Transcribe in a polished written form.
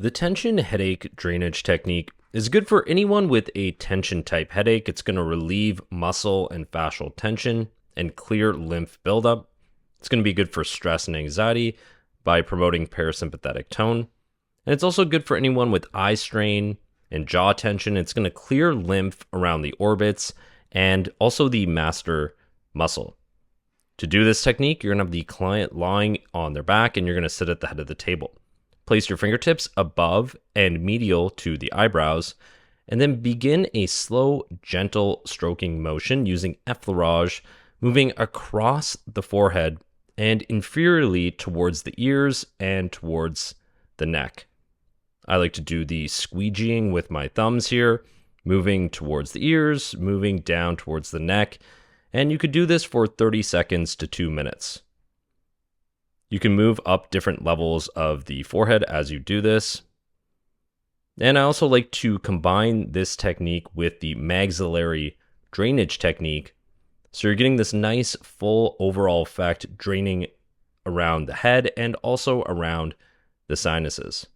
The tension headache drainage technique is good for anyone with a tension type headache. It's going to relieve muscle and fascial tension and clear lymph buildup. It's going to be good for stress and anxiety by promoting parasympathetic tone. And it's also good for anyone with eye strain and jaw tension. It's going to clear lymph around the orbits and also the masseter muscle. To do this technique, you're going to have the client lying on their back and you're going to sit at the head of the table. Place your fingertips above and medial to the eyebrows, and then begin a slow, gentle stroking motion using effleurage, moving across the forehead and inferiorly towards the ears and towards the neck. I like to do the squeegeeing with my thumbs here, moving towards the ears, moving down towards the neck, and you could do this for 30 seconds to 2 minutes. You can move up different levels of the forehead as you do this. And I also like to combine this technique with the maxillary drainage technique. So you're getting this nice full overall effect draining around the head and also around the sinuses.